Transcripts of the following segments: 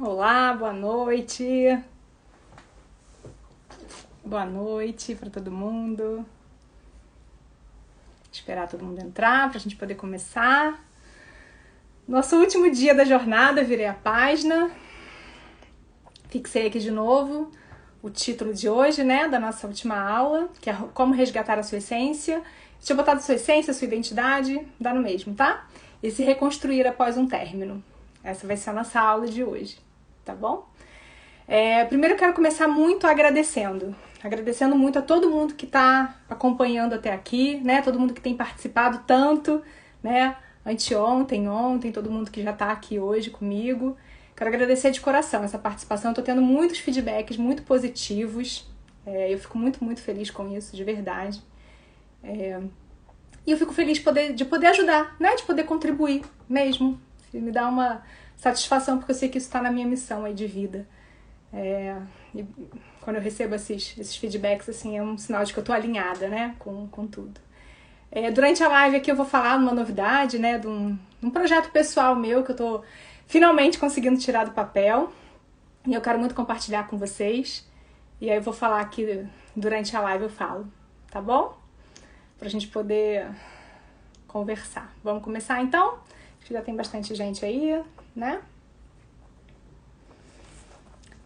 Olá, boa noite. Boa noite para todo mundo. Esperar todo mundo entrar para a gente poder começar. Nosso último dia da jornada, virei a página. Fixei aqui de novo o título de hoje, né, da nossa última aula, que é como resgatar a sua essência. Se eu botar a sua essência, a sua identidade, dá no mesmo, tá? E se reconstruir após um término. Essa vai ser a nossa aula de hoje, tá bom? Primeiro eu quero começar muito agradecendo muito a todo mundo que está acompanhando até aqui, né? Todo mundo que tem participado tanto, né? Anteontem, ontem, todo mundo que já está aqui hoje comigo. Quero agradecer de coração essa participação. Eu tô tendo muitos feedbacks muito positivos. Eu fico muito, muito feliz com isso, de verdade. E eu fico feliz de poder ajudar, né? De poder contribuir mesmo. Me dá uma satisfação, porque eu sei que isso está na minha missão aí de vida. E quando eu recebo esses feedbacks, assim, é um sinal de que eu tô alinhada, né, com tudo. Durante a live aqui eu vou falar de uma novidade, né, de um projeto pessoal meu que eu tô finalmente conseguindo tirar do papel. E eu quero muito compartilhar com vocês. E aí eu vou falar aqui, durante a live eu falo, tá bom? Pra gente poder conversar. Vamos começar então? Acho que já tem bastante gente aí, né?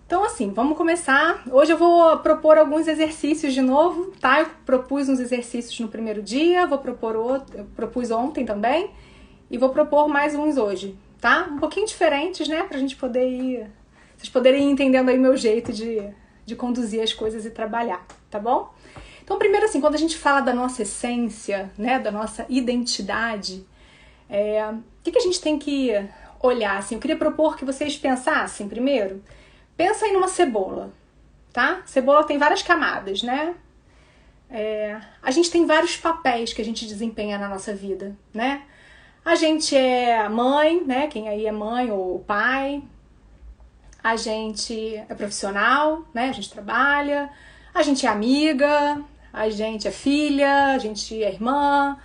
Então, assim, vamos começar. Hoje eu vou propor alguns exercícios de novo, tá? Eu propus uns exercícios no primeiro dia, vou propor outro, eu propus ontem também, e vou propor mais uns hoje, tá? Um pouquinho diferentes, né? Pra gente poder ir... Vocês poderem ir entendendo aí o meu jeito de conduzir as coisas e trabalhar, tá bom? Então, primeiro assim, quando a gente fala da nossa essência, né? Da nossa identidade, o que a gente tem que olhar, assim? Eu queria propor que vocês pensassem primeiro... Pensa aí numa cebola, tá? Cebola tem várias camadas, né? A gente tem vários papéis que a gente desempenha na nossa vida, né? A gente é mãe, né? Quem aí é mãe ou pai. A gente é profissional, né? A gente trabalha. A gente é amiga. A gente é filha. A gente é irmã.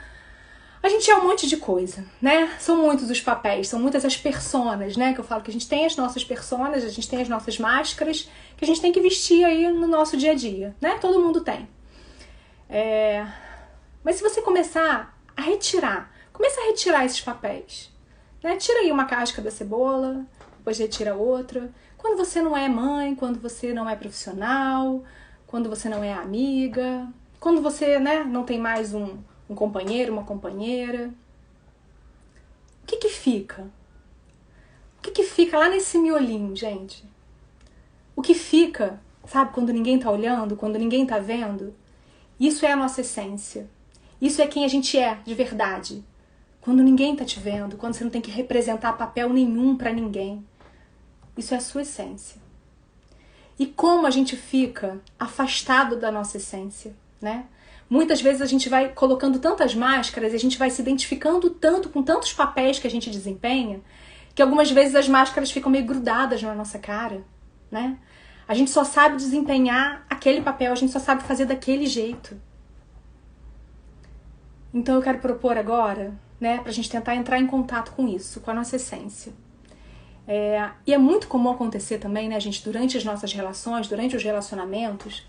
A gente é um monte de coisa, né? São muitos os papéis, são muitas as personas, né? Que eu falo que a gente tem as nossas personas, a gente tem as nossas máscaras, que a gente tem que vestir aí no nosso dia a dia, né? Todo mundo tem. Mas se você começar a retirar, começa a retirar esses papéis, né? Tira aí uma casca da cebola, depois retira outra. Quando você não é mãe, quando você não é profissional, quando você não é amiga, quando você, né, não tem mais um companheiro, uma companheira. O que fica? O que fica lá nesse miolinho, gente? O que fica, sabe, quando ninguém tá olhando, quando ninguém tá vendo? Isso é a nossa essência. Isso é quem a gente é, de verdade. Quando ninguém tá te vendo, quando você não tem que representar papel nenhum pra ninguém. Isso é a sua essência. E como a gente fica afastado da nossa essência, né? Muitas vezes a gente vai colocando tantas máscaras e a gente vai se identificando tanto com tantos papéis que a gente desempenha, que algumas vezes as máscaras ficam meio grudadas na nossa cara, né? A gente só sabe desempenhar aquele papel, a gente só sabe fazer daquele jeito. Então eu quero propor agora, né, pra gente tentar entrar em contato com isso, com a nossa essência. E é muito comum acontecer também, né, gente, durante as nossas relações, durante os relacionamentos,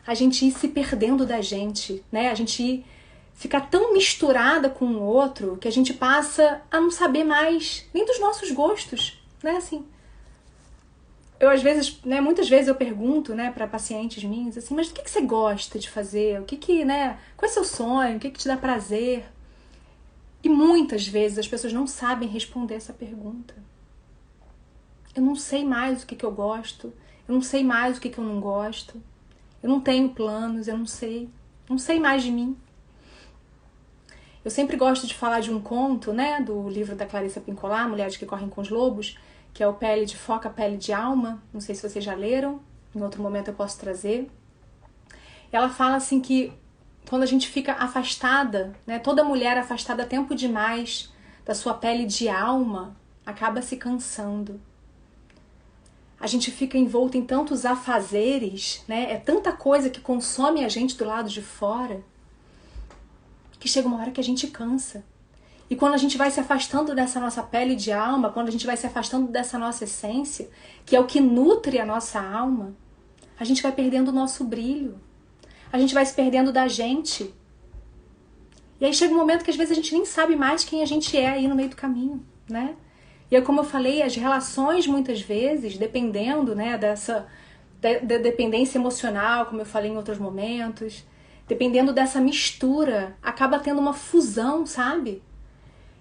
a gente ir se perdendo da gente, né? A gente ir ficar tão misturada com o outro que a gente passa a não saber mais nem dos nossos gostos, né? Assim, eu às vezes, né, muitas vezes eu pergunto, né, para pacientes minhas assim, mas o que você gosta de fazer? Né? Qual é o seu sonho? O que te dá prazer? E muitas vezes as pessoas não sabem responder essa pergunta. Eu não sei mais o que eu gosto, eu não sei mais o que eu não gosto. Eu não tenho planos, eu não sei mais de mim. Eu sempre gosto de falar de um conto, né, do livro da Clarissa Pinkola, Mulheres que Correm com os Lobos, que é o Pele de Foca, Pele de Alma. Não sei se vocês já leram, em outro momento eu posso trazer. Ela fala assim que quando a gente fica afastada, né, toda mulher afastada tempo demais da sua pele de alma, acaba se cansando. A gente fica envolto em tantos afazeres, né? É tanta coisa que consome a gente do lado de fora, que chega uma hora que a gente cansa. E quando a gente vai se afastando dessa nossa pele de alma, quando a gente vai se afastando dessa nossa essência, que é o que nutre a nossa alma, a gente vai perdendo o nosso brilho. A gente vai se perdendo da gente. E aí chega um momento que às vezes a gente nem sabe mais quem a gente é aí no meio do caminho, né? E aí, como eu falei, as relações muitas vezes, dependendo, né, da dependência emocional, como eu falei em outros momentos, dependendo dessa mistura, acaba tendo uma fusão, sabe?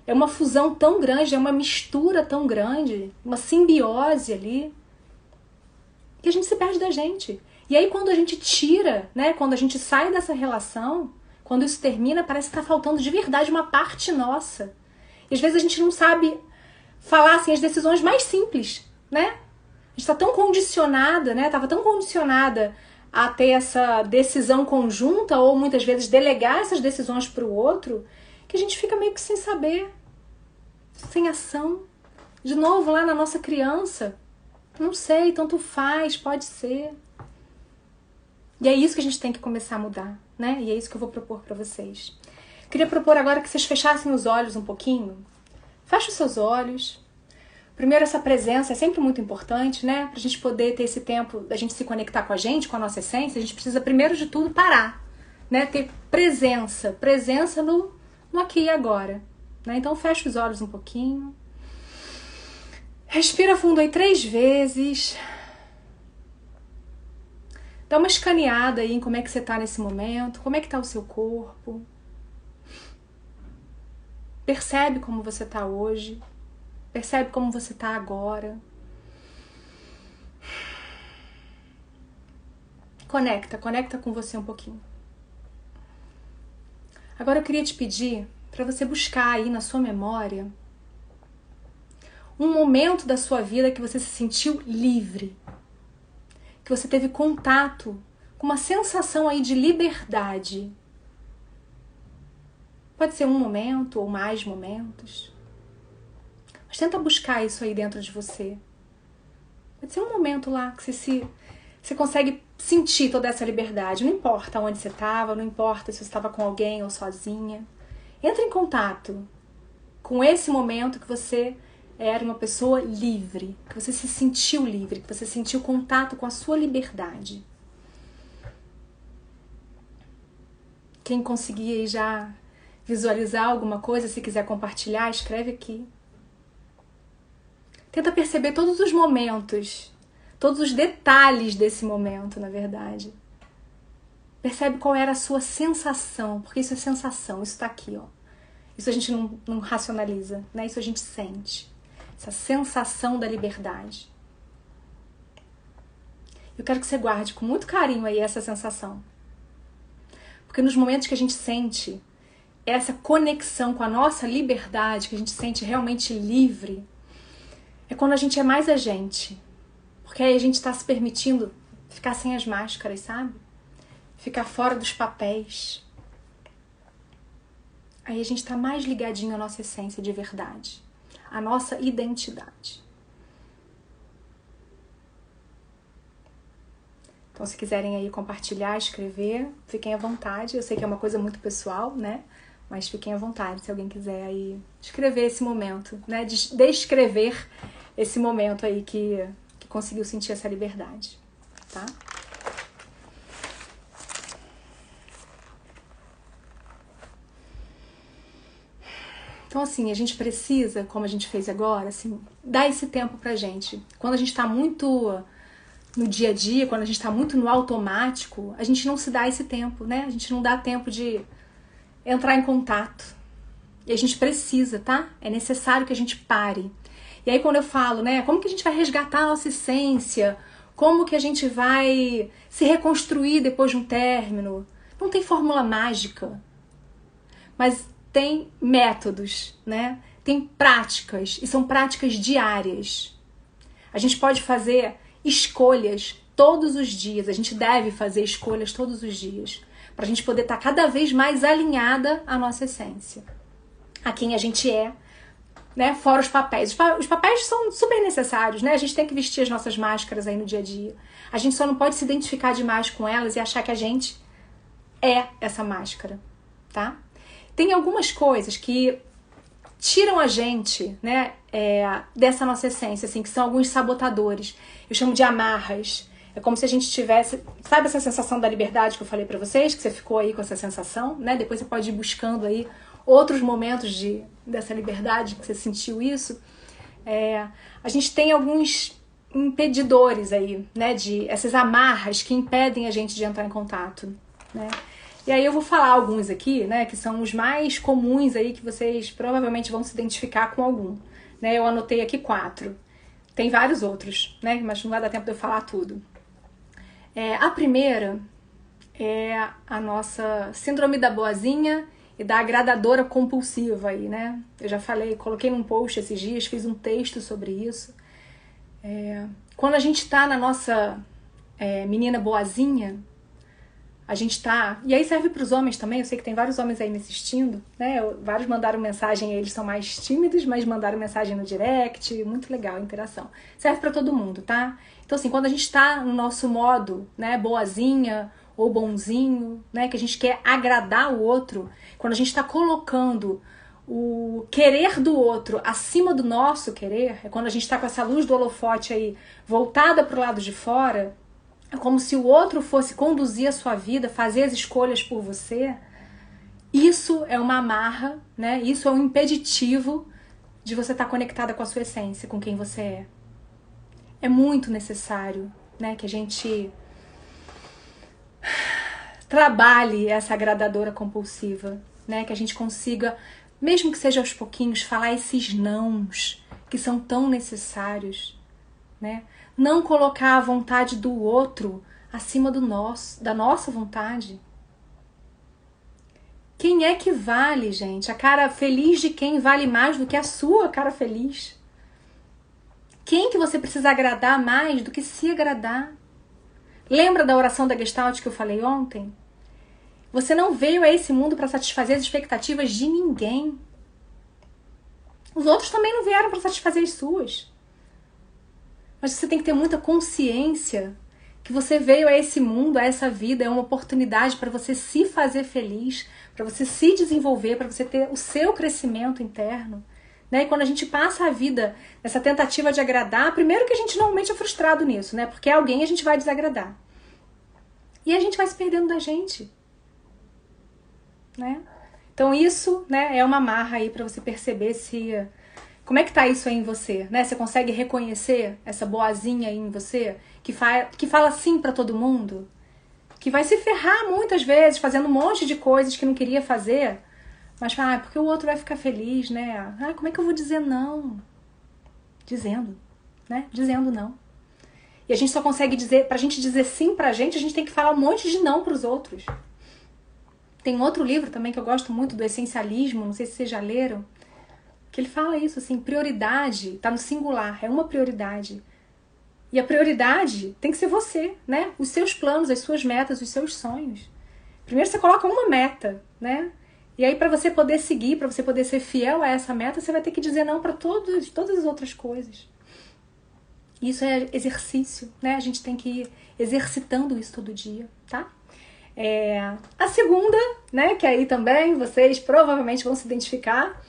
É uma fusão tão grande, é uma mistura tão grande, uma simbiose ali, que a gente se perde da gente. E aí quando a gente tira, né, quando a gente sai dessa relação, quando isso termina, parece que tá faltando de verdade uma parte nossa. E às vezes a gente não sabe falar assim as decisões mais simples, né? A gente tá tão condicionada, né? Tava tão condicionada a ter essa decisão conjunta ou muitas vezes delegar essas decisões para o outro, que a gente fica meio que sem saber, sem ação. De novo, lá na nossa criança, não sei, tanto faz, pode ser. E é isso que a gente tem que começar a mudar, né? E é isso que eu vou propor para vocês. Queria propor agora que vocês fechassem os olhos um pouquinho. Fecha os seus olhos. Primeiro, essa presença é sempre muito importante, né? Pra gente poder ter esse tempo da gente se conectar com a gente, com a nossa essência, a gente precisa, primeiro de tudo, parar, né? Ter presença no aqui e agora, né? Então, fecha os olhos um pouquinho. Respira fundo aí 3 vezes. Dá uma escaneada aí em como é que você tá nesse momento, como é que tá o seu corpo. Percebe como você tá hoje. Percebe como você tá agora. Conecta com você um pouquinho. Agora eu queria te pedir para você buscar aí na sua memória um momento da sua vida que você se sentiu livre, que você teve contato com uma sensação aí de liberdade. Pode ser um momento ou mais momentos. Mas tenta buscar isso aí dentro de você. Pode ser um momento lá que você consegue sentir toda essa liberdade. Não importa onde você estava, não importa se você estava com alguém ou sozinha. Entra em contato com esse momento que você era uma pessoa livre, que você se sentiu livre, que você sentiu contato com a sua liberdade. Quem conseguir aí já visualizar alguma coisa, se quiser compartilhar, escreve aqui. Tenta perceber todos os momentos, todos os detalhes desse momento, na verdade. Percebe qual era a sua sensação, porque isso é sensação, isso tá aqui, ó. Isso a gente não racionaliza, né? Isso a gente sente. Essa sensação da liberdade. Eu quero que você guarde com muito carinho aí essa sensação. Porque nos momentos que a gente sente essa conexão com a nossa liberdade, que a gente sente realmente livre, é quando a gente é mais a gente. Porque aí a gente está se permitindo ficar sem as máscaras, sabe? Ficar fora dos papéis. Aí a gente está mais ligadinho à nossa essência de verdade. À nossa identidade. Então, se quiserem aí compartilhar, escrever, fiquem à vontade. Eu sei que é uma coisa muito pessoal, né? Mas fiquem à vontade se alguém quiser aí escrever esse momento, né? Descrever esse momento aí que conseguiu sentir essa liberdade, tá? Então, assim, a gente precisa, como a gente fez agora, assim, dar esse tempo pra gente. Quando a gente tá muito no dia a dia, quando a gente tá muito no automático, a gente não se dá esse tempo, né? A gente não dá tempo de entrar em contato. E a gente precisa, tá? É necessário que a gente pare. E aí quando eu falo, né, como que a gente vai resgatar a nossa essência? Como que a gente vai se reconstruir depois de um término? Não tem fórmula mágica. Mas tem métodos, né? Tem práticas, e são práticas diárias. A gente pode fazer escolhas todos os dias, a gente deve fazer escolhas todos os dias, para a gente poder estar cada vez mais alinhada à nossa essência, a quem a gente é, né? Fora os papéis. Os papéis são super necessários, né? A gente tem que vestir as nossas máscaras aí no dia a dia. A gente só não pode se identificar demais com elas e achar que a gente é essa máscara, tá? Tem algumas coisas que tiram a gente, né, dessa nossa essência, assim, que são alguns sabotadores. Eu chamo de amarras. É como se a gente tivesse, sabe essa sensação da liberdade que eu falei pra vocês, que você ficou aí com essa sensação, né? Depois você pode ir buscando aí outros momentos dessa liberdade que você sentiu isso. A gente tem alguns impedidores aí, né? Essas amarras que impedem a gente de entrar em contato, né? E aí eu vou falar alguns aqui, né? Que são os mais comuns aí, que vocês provavelmente vão se identificar com algum, né? Eu anotei aqui 4. Tem vários outros, né? Mas não vai dar tempo de eu falar tudo. A primeira é a nossa síndrome da boazinha e da agradadora compulsiva aí, né? Eu já falei, coloquei num post esses dias, fiz um texto sobre isso. Quando a gente tá na nossa menina boazinha, a gente tá... E aí serve pros homens também, eu sei que tem vários homens aí me assistindo, né? Vários mandaram mensagem, eles são mais tímidos, mas mandaram mensagem no direct, muito legal a interação. Serve pra todo mundo, tá? Então assim, quando a gente tá no nosso modo, né, boazinha ou bonzinho, né, que a gente quer agradar o outro, quando a gente tá colocando o querer do outro acima do nosso querer, é quando a gente tá com essa luz do holofote aí voltada pro lado de fora, é como se o outro fosse conduzir a sua vida, fazer as escolhas por você. Isso é uma amarra, né? Isso é um impeditivo de você estar conectada com a sua essência, com quem você é. É muito necessário, né, que a gente trabalhe essa agradadora compulsiva, né? Que a gente consiga, mesmo que seja aos pouquinhos, falar esses nãos que são tão necessários, né? Não colocar a vontade do outro acima da nossa vontade. Quem é que vale, gente? A cara feliz de quem vale mais do que a sua cara feliz? Quem que você precisa agradar mais do que se agradar? Lembra da oração da Gestalt que eu falei ontem? Você não veio a esse mundo para satisfazer as expectativas de ninguém. Os outros também não vieram para satisfazer as suas. Mas você tem que ter muita consciência que você veio a esse mundo, a essa vida, é uma oportunidade para você se fazer feliz, para você se desenvolver, para você ter o seu crescimento interno. Né? E quando a gente passa a vida nessa tentativa de agradar, primeiro que a gente normalmente é frustrado nisso, né? Porque alguém a gente vai desagradar. E a gente vai se perdendo da gente. Né? Então isso, né, é uma amarra aí para você perceber como é que tá isso aí em você, né? Você consegue reconhecer essa boazinha aí em você, que fala sim pra todo mundo, que vai se ferrar muitas vezes, fazendo um monte de coisas que não queria fazer, mas fala, porque o outro vai ficar feliz, né? Como é que eu vou dizer não? Dizendo, né? Dizendo não. E a gente só consegue dizer, pra gente dizer sim pra gente, a gente tem que falar um monte de não pros outros. Tem outro livro também que eu gosto muito, do essencialismo, não sei se vocês já leram, que ele fala isso, assim, prioridade, tá no singular, é uma prioridade. E a prioridade tem que ser você, né? Os seus planos, as suas metas, os seus sonhos. Primeiro você coloca uma meta, né? E aí para você poder seguir, para você poder ser fiel a essa meta, você vai ter que dizer não para todas as outras coisas. Isso é exercício, né? A gente tem que ir exercitando isso todo dia, tá? A segunda, né? Que aí também vocês provavelmente vão se identificar,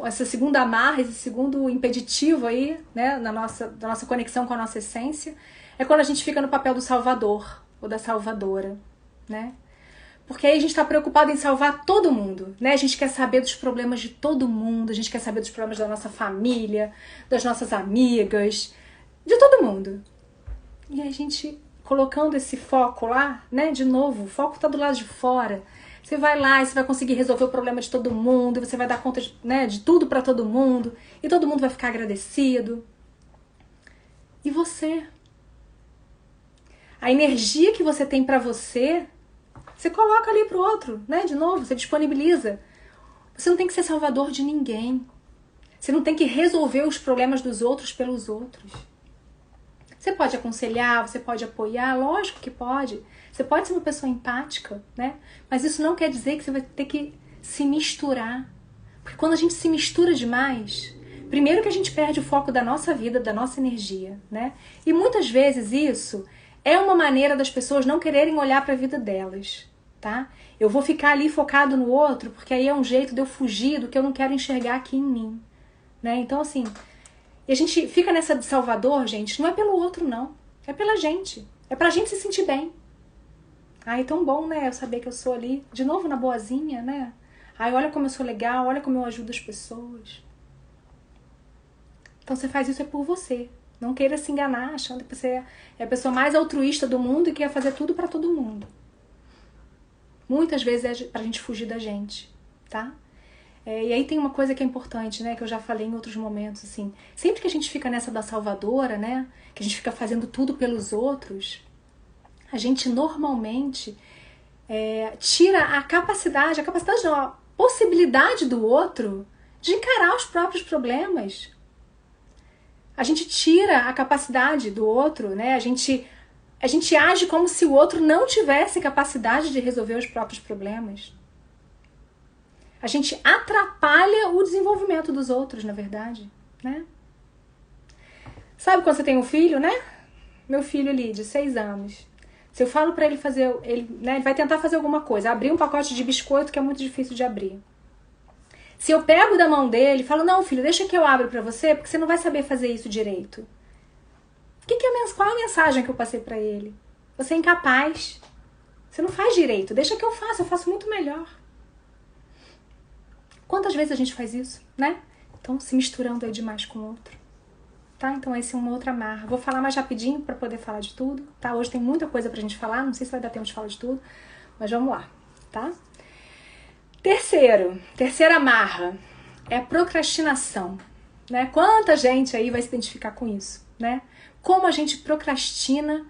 essa segunda amarra, esse segundo impeditivo aí, né, da nossa conexão com a nossa essência, é quando a gente fica no papel do salvador ou da salvadora, né? Porque aí a gente está preocupado em salvar todo mundo, né? A gente quer saber dos problemas de todo mundo, a gente quer saber dos problemas da nossa família, das nossas amigas, de todo mundo. E a gente colocando esse foco lá, né? De novo, o foco está do lado de fora. Você vai lá e você vai conseguir resolver o problema de todo mundo, e você vai dar conta de tudo para todo mundo, e todo mundo vai ficar agradecido. E você? A energia que você tem para você coloca ali pro outro, né? De novo, você disponibiliza. Você não tem que ser salvador de ninguém. Você não tem que resolver os problemas dos outros pelos outros. Você pode aconselhar, você pode apoiar, lógico que pode. Você pode ser uma pessoa empática, né? Mas isso não quer dizer que você vai ter que se misturar. Porque quando a gente se mistura demais, primeiro que a gente perde o foco da nossa vida, da nossa energia, né? E muitas vezes isso é uma maneira das pessoas não quererem olhar para a vida delas, tá? Eu vou ficar ali focado no outro, porque aí é um jeito de eu fugir do que eu não quero enxergar aqui em mim, né? Então, assim, e a gente fica nessa de Salvador, gente, não é pelo outro, não. É pela gente. É pra gente se sentir bem. Ai, tão bom, né? Eu saber que eu sou ali, de novo na boazinha, né? Ai, olha como eu sou legal, olha como eu ajudo as pessoas. Então você faz isso é por você. Não queira se enganar achando que você é a pessoa mais altruísta do mundo e que ia fazer tudo pra todo mundo. Muitas vezes é pra gente fugir da gente, tá? E aí tem uma coisa que é importante, né? Que eu já falei em outros momentos, assim. Sempre que a gente fica nessa da salvadora, né? Que a gente fica fazendo tudo pelos outros, a gente normalmente tira a capacidade não, a possibilidade do outro de encarar os próprios problemas. A gente tira a capacidade do outro, né? A gente age como se o outro não tivesse capacidade de resolver os próprios problemas. A gente atrapalha o desenvolvimento dos outros, na verdade, né? Sabe quando você tem um filho, né? Meu filho ali, de 6 anos. Se eu falo pra ele fazer, ele vai tentar fazer alguma coisa, abrir um pacote de biscoito que é muito difícil de abrir. Se eu pego da mão dele e falo, não, filho, deixa que eu abro pra você, porque você não vai saber fazer isso direito. Qual é a mensagem que eu passei pra ele? Você é incapaz. Você não faz direito. Deixa que eu faço muito melhor. Quantas vezes a gente faz isso, né? Então, se misturando aí demais com o outro. Tá? Então, essa é uma outra amarra. Vou falar mais rapidinho pra poder falar de tudo, tá? Hoje tem muita coisa pra gente falar, não sei se vai dar tempo de falar de tudo, mas vamos lá, tá? Terceira amarra é a procrastinação, né? Quanta gente aí vai se identificar com isso, né? Como a gente procrastina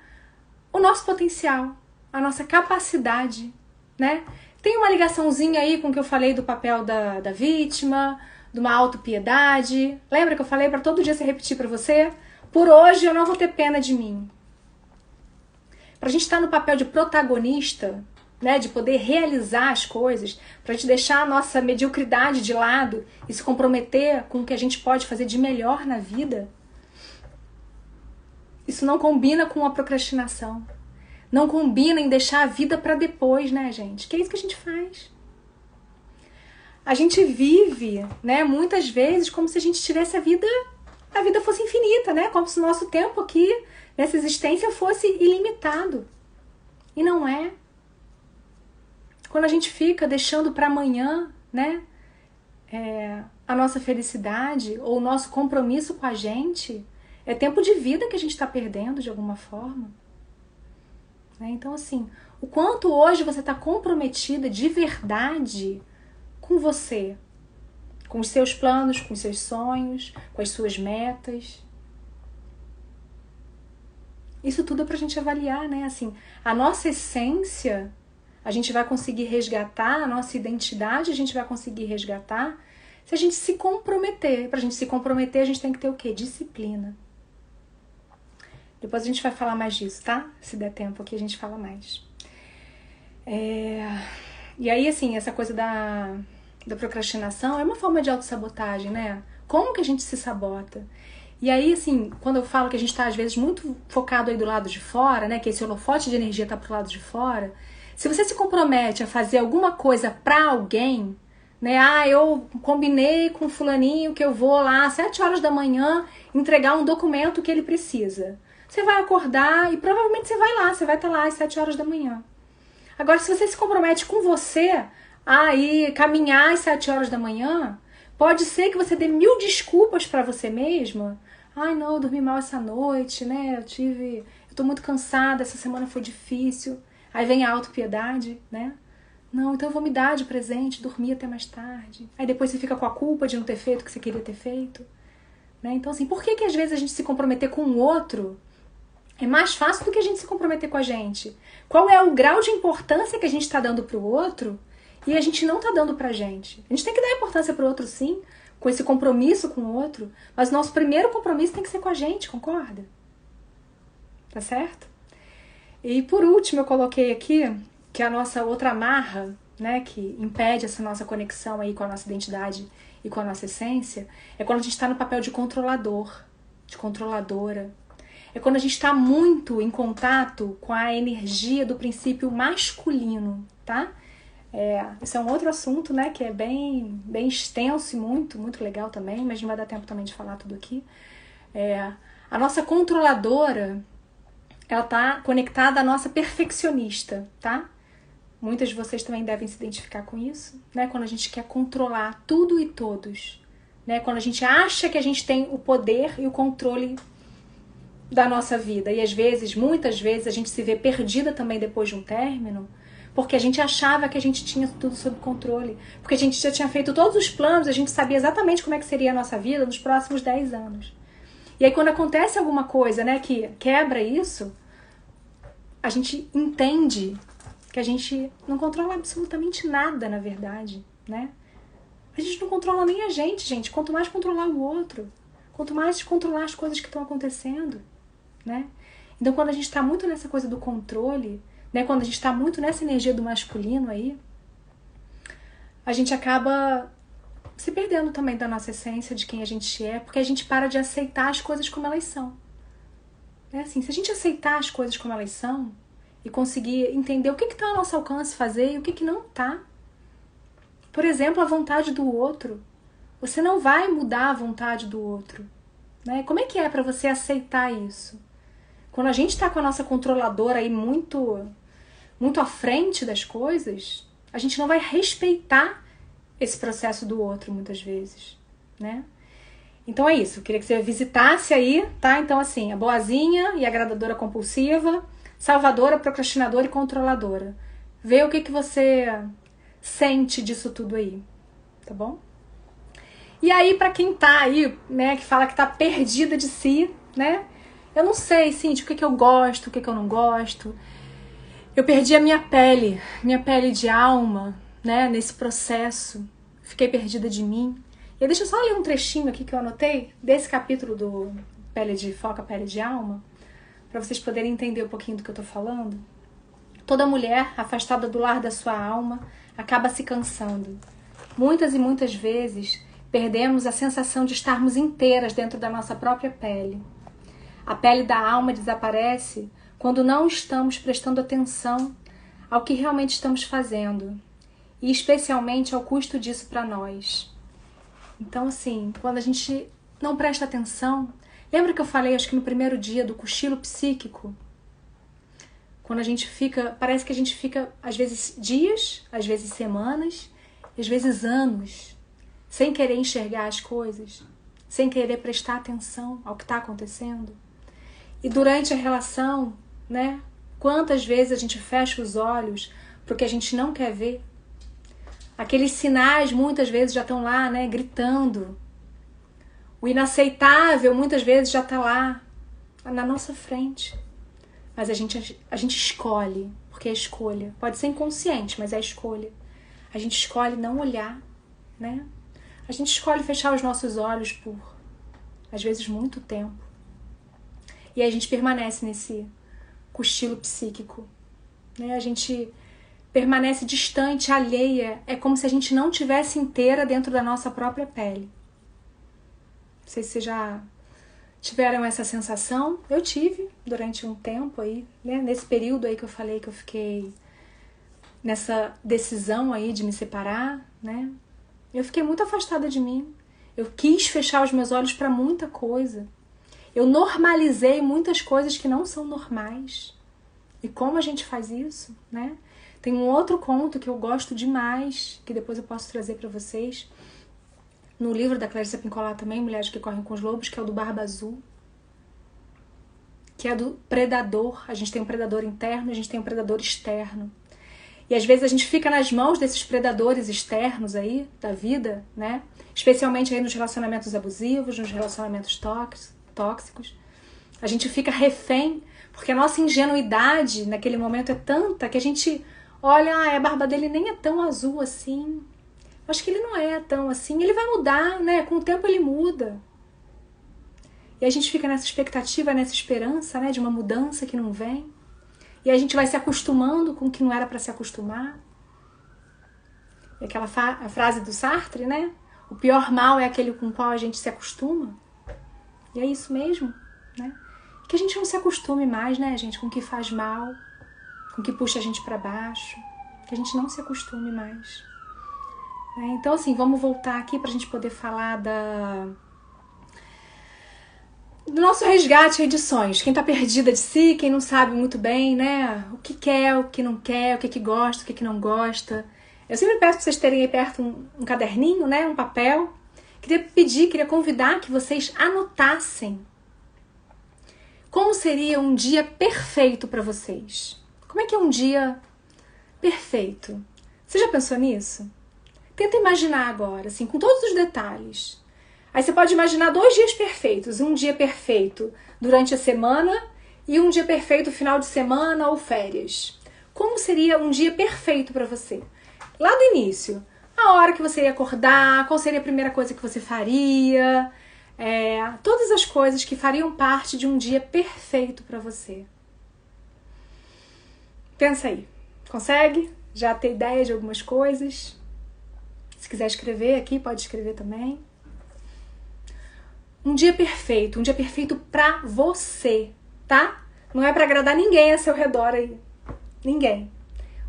o nosso potencial, a nossa capacidade, né? Tem uma ligaçãozinha aí com o que eu falei do papel da vítima, de uma autopiedade. Lembra que eu falei para todo dia você repetir para você? Por hoje eu não vou ter pena de mim. Pra gente estar no papel de protagonista, né, de poder realizar as coisas, pra gente deixar a nossa mediocridade de lado e se comprometer com o que a gente pode fazer de melhor na vida, isso não combina com a procrastinação. Não combina em deixar a vida pra depois, né, gente? Que é isso que a gente faz. A gente vive, né, muitas vezes como se a gente tivesse a vida fosse infinita, né? Como se o nosso tempo aqui, nessa existência, fosse ilimitado. E não é. Quando a gente fica deixando para amanhã, né, a nossa felicidade ou o nosso compromisso com a gente, é tempo de vida que a gente está perdendo de alguma forma. Né? Então, assim, o quanto hoje você está comprometida de verdade com você, com os seus planos, com os seus sonhos, com as suas metas. Isso tudo é pra gente avaliar, né? Assim, a nossa essência, a gente vai conseguir resgatar, a nossa identidade a gente vai conseguir resgatar se a gente se comprometer. Pra gente se comprometer, a gente tem que ter o quê? Disciplina. Depois a gente vai falar mais disso, tá? Se der tempo aqui, a gente fala mais. E aí, assim, essa coisa da procrastinação é uma forma de autossabotagem, né? Como que a gente se sabota? E aí, assim, quando eu falo que a gente tá, às vezes, muito focado aí do lado de fora, né? Que esse holofote de energia tá pro lado de fora. Se você se compromete a fazer alguma coisa pra alguém, né? Ah, eu combinei com fulaninho que eu vou lá às 7 horas da manhã entregar um documento que ele precisa. Você vai acordar e provavelmente você vai estar lá às 7 horas da manhã. Agora, se você se compromete com você a ir caminhar às 7 horas da manhã, pode ser que você dê 1000 desculpas pra você mesma. Ai, não, eu dormi mal essa noite, né? Eu tô muito cansada, essa semana foi difícil. Aí vem a autopiedade, né? Não, então eu vou me dar de presente, dormir até mais tarde. Aí depois você fica com a culpa de não ter feito o que você queria ter feito. Né? Então, assim, por que às vezes a gente se comprometer com o outro é mais fácil do que a gente se comprometer com a gente? Qual é o grau de importância que a gente está dando pro outro e a gente não tá dando pra gente? A gente tem que dar importância pro outro, sim, com esse compromisso com o outro, mas nosso primeiro compromisso tem que ser com a gente, concorda? Tá certo? E por último eu coloquei aqui que a nossa outra amarra, né, que impede essa nossa conexão aí com a nossa identidade e com a nossa essência, é quando a gente está no papel de controlador, de controladora. é quando a gente está muito em contato com a energia do princípio masculino, tá? Isso é um outro assunto, né, que é bem extenso e muito legal também, mas não vai dar tempo também de falar tudo aqui. A nossa controladora, ela tá conectada à nossa perfeccionista, tá? Muitas de vocês também devem se identificar com isso, né? Quando a gente quer controlar tudo e todos, né? Quando a gente acha que a gente tem o poder e o controle da nossa vida. E às vezes, muitas vezes, a gente se vê perdida também depois de um término, porque a gente achava que a gente tinha tudo sob controle. Porque a gente já tinha feito todos os planos, a gente sabia exatamente como é que seria a nossa vida nos próximos 10 anos. E aí quando acontece alguma coisa, né, que quebra isso, a gente entende que a gente não controla absolutamente nada, na verdade, né? A gente não controla nem a gente. Quanto mais controlar o outro, quanto mais controlar as coisas que estão acontecendo, né? Então quando a gente está muito nessa coisa do controle, né, quando a gente está muito nessa energia do masculino aí, a gente acaba se perdendo também da nossa essência, de quem a gente é, porque a gente para de aceitar as coisas como elas são. É assim, se a gente aceitar as coisas como elas são e conseguir entender o que está ao nosso alcance fazer e o que não está. Por exemplo, a vontade do outro. Você não vai mudar a vontade do outro, né? Como é que é para você aceitar isso? Quando a gente está com a nossa controladora aí muito à frente das coisas, a gente não vai respeitar esse processo do outro muitas vezes, né? Então é isso, eu queria que você visitasse aí, tá? Então assim, a boazinha e agradadora compulsiva, salvadora, procrastinadora e controladora. Vê o que você sente disso tudo aí, tá bom? E aí pra quem tá aí, né, que fala que tá perdida de si, né? Eu não sei, Cintia, o que eu gosto, o que eu não gosto. Eu perdi a minha pele de alma, né, nesse processo. Fiquei perdida de mim. E deixa eu só ler um trechinho aqui que eu anotei desse capítulo do Pele de Foca, Pele de Alma, para vocês poderem entender um pouquinho do que eu tô falando. Toda mulher afastada do lar da sua alma acaba se cansando. Muitas e muitas vezes perdemos a sensação de estarmos inteiras dentro da nossa própria pele. A pele da alma desaparece quando não estamos prestando atenção ao que realmente estamos fazendo, e especialmente ao custo disso para nós. Então, assim, quando a gente não presta atenção... Lembra que eu falei, acho que no primeiro dia, do cochilo psíquico? Quando a gente fica... Parece que a gente fica, às vezes, dias, às vezes semanas, às vezes anos, sem querer enxergar as coisas, sem querer prestar atenção ao que está acontecendo. E durante a relação, né? Quantas vezes a gente fecha os olhos para o que a gente não quer ver? Aqueles sinais muitas vezes já estão lá, né, gritando. O inaceitável muitas vezes já está lá, na nossa frente. Mas a gente escolhe, porque é escolha. Pode ser inconsciente, mas é escolha. A gente escolhe não olhar, né? A gente escolhe fechar os nossos olhos por, às vezes, muito tempo. E aí a gente permanece nesse cochilo psíquico, né? A gente permanece distante, alheia. É como se a gente não tivesse inteira dentro da nossa própria pele. Não sei se vocês já tiveram essa sensação. Eu tive durante um tempo aí, né? Nesse período aí que eu falei que eu fiquei nessa decisão aí de me separar, né? Eu fiquei muito afastada de mim. Eu quis fechar os meus olhos para muita coisa. Eu normalizei muitas coisas que não são normais. E como a gente faz isso, né? Tem um outro conto que eu gosto demais, que depois eu posso trazer para vocês, no livro da Clarissa Pincola também, Mulheres que Correm com os Lobos, que é o do Barba Azul, que é do predador. A gente tem um predador interno, a gente tem um predador externo. E às vezes a gente fica nas mãos desses predadores externos aí, da vida, né? Especialmente aí nos relacionamentos abusivos, nos relacionamentos tóxicos. A gente fica refém, porque a nossa ingenuidade naquele momento é tanta que a gente olha, a barba dele nem é tão azul assim. Acho que ele não é tão assim. Ele vai mudar, né? Com o tempo ele muda. E a gente fica nessa expectativa, nessa esperança, né? De uma mudança que não vem. E a gente vai se acostumando com o que não era para se acostumar. E aquela a frase do Sartre, né? O pior mal é aquele com o qual a gente se acostuma. E é isso mesmo, né? Que a gente não se acostume mais, né, gente, com o que faz mal, com o que puxa a gente para baixo. Que a gente não se acostume mais. Então, assim, vamos voltar aqui pra gente poder falar do nosso resgate aí de sonhos. Quem tá perdida de si, quem não sabe muito bem, né, o que quer, o que não quer, o que gosta, o que não gosta. Eu sempre peço pra vocês terem aí perto um caderninho, né, um papel. Queria convidar que vocês anotassem como seria um dia perfeito para vocês. Como é que é um dia perfeito? Você já pensou nisso? Tenta imaginar agora, assim, com todos os detalhes. Aí você pode imaginar 2 dias perfeitos. Um dia perfeito durante a semana e um dia perfeito final de semana ou férias. Como seria um dia perfeito para você? Lá do início, a hora que você ia acordar, qual seria a primeira coisa que você faria, todas as coisas que fariam parte de um dia perfeito para você. Pensa aí, consegue? Já ter ideia de algumas coisas? Se quiser escrever aqui, pode escrever também. Um dia perfeito pra você, tá? Não é pra agradar ninguém a seu redor aí. Ninguém.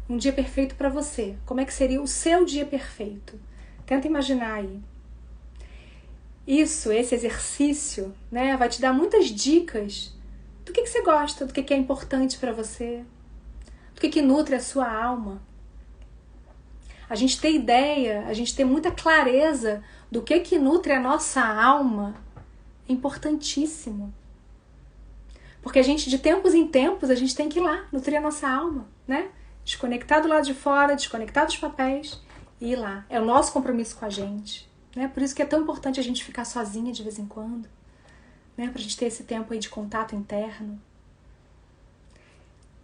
Um dia perfeito pra você. Como é que seria o seu dia perfeito? Tenta imaginar aí. Esse exercício, né, vai te dar muitas dicas do que você gosta, do que é importante pra você, do que nutre a sua alma. A gente ter ideia, a gente ter muita clareza do que nutre a nossa alma é importantíssimo. Porque a gente, de tempos em tempos, a gente tem que ir lá, nutrir a nossa alma, né? Desconectar do lado de fora, desconectar dos papéis e ir lá. É o nosso compromisso com a gente, né? Por isso que é tão importante a gente ficar sozinha de vez em quando, né? Pra gente ter esse tempo aí de contato interno.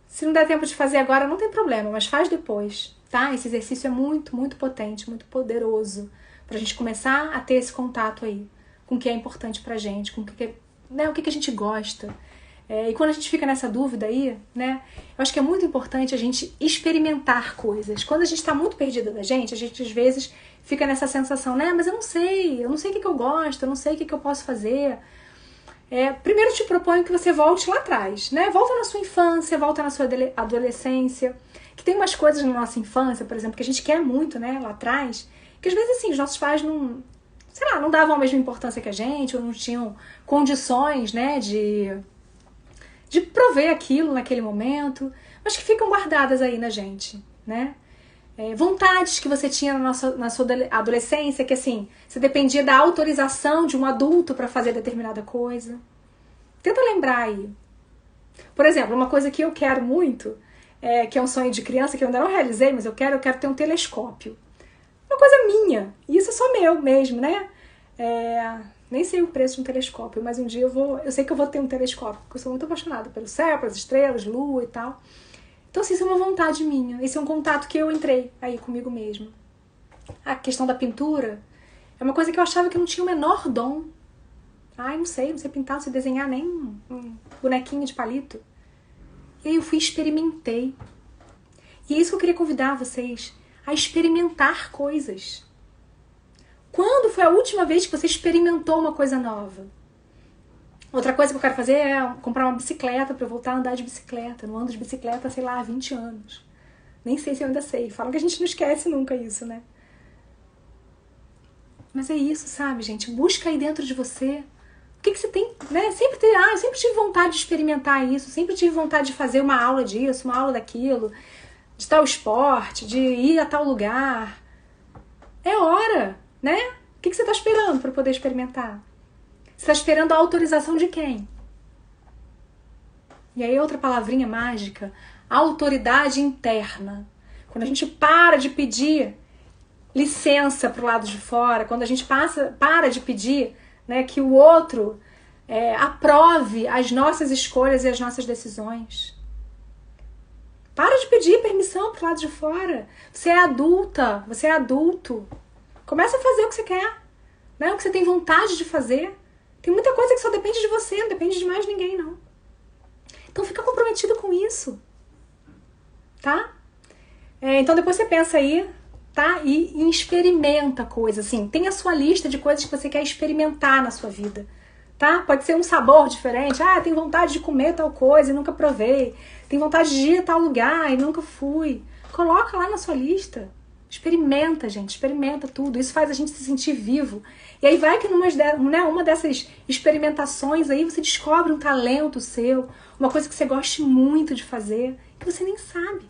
Se não der tempo de fazer agora, não tem problema, mas faz depois, tá? Esse exercício é muito, muito potente, muito poderoso pra gente começar a ter esse contato aí com o que é importante pra gente, com o que a gente gosta. E quando a gente fica nessa dúvida aí, né, eu acho que é muito importante a gente experimentar coisas. Quando a gente tá muito perdida da gente às vezes fica nessa sensação, né, mas eu não sei o que eu gosto, eu não sei o que eu posso fazer. Primeiro eu te proponho que você volte lá atrás, né, volta na sua infância, volta na sua adolescência, que tem umas coisas na nossa infância, por exemplo, que a gente quer muito, né, lá atrás, que às vezes assim, os nossos pais não davam a mesma importância que a gente, ou não tinham condições, né, de prover aquilo naquele momento, mas que ficam guardadas aí na gente, né? Vontades que você tinha na sua adolescência, que assim, você dependia da autorização de um adulto para fazer determinada coisa. Tenta lembrar aí. Por exemplo, uma coisa que eu quero muito, que é um sonho de criança, que eu ainda não realizei, mas eu quero ter um telescópio. Uma coisa minha, e isso é só meu mesmo, né? Nem sei o preço de um telescópio, mas um dia eu sei que eu vou ter um telescópio, porque eu sou muito apaixonada pelo céu, pelas estrelas, lua e tal. Então, assim, isso é uma vontade minha, esse é um contato que eu entrei aí comigo mesmo. A questão da pintura é uma coisa que eu achava que eu não tinha o menor dom. Não sei pintar, não sei desenhar nem um bonequinho de palito. E aí eu experimentei. E é isso que eu queria convidar vocês a experimentar coisas. Quando foi a última vez que você experimentou uma coisa nova? Outra coisa que eu quero fazer é comprar uma bicicleta para eu voltar a andar de bicicleta. Não ando de bicicleta, sei lá, há 20 anos. Nem sei se eu ainda sei. Falam que a gente não esquece nunca isso, né? Mas é isso, sabe, gente? Busca aí dentro de você. O que você tem, né? Eu sempre tive vontade de experimentar isso. Sempre tive vontade de fazer uma aula disso, uma aula daquilo. De tal esporte, de ir a tal lugar. É hora, né? O que você está esperando para poder experimentar? Você está esperando a autorização de quem? E aí outra palavrinha mágica, autoridade interna. Quando a gente para de pedir licença para o lado de fora, quando a gente para de pedir, né, que o outro aprove as nossas escolhas e as nossas decisões. Para de pedir permissão para o lado de fora. Você é adulta, você é adulto. Começa a fazer o que você quer, né? O que você tem vontade de fazer. Tem muita coisa que só depende de você, não depende de mais ninguém, não. Então fica comprometido com isso, tá? Então depois você pensa aí, tá? E experimenta coisas, assim. Tem a sua lista de coisas que você quer experimentar na sua vida, tá? Pode ser um sabor diferente. Ah, tem vontade de comer tal coisa e nunca provei. Tem vontade de ir a tal lugar e nunca fui. Coloca lá na sua lista. Experimenta, gente, experimenta tudo. Isso faz a gente se sentir vivo. E aí vai que uma dessas experimentações aí você descobre um talento seu, uma coisa que você goste muito de fazer, que você nem sabe.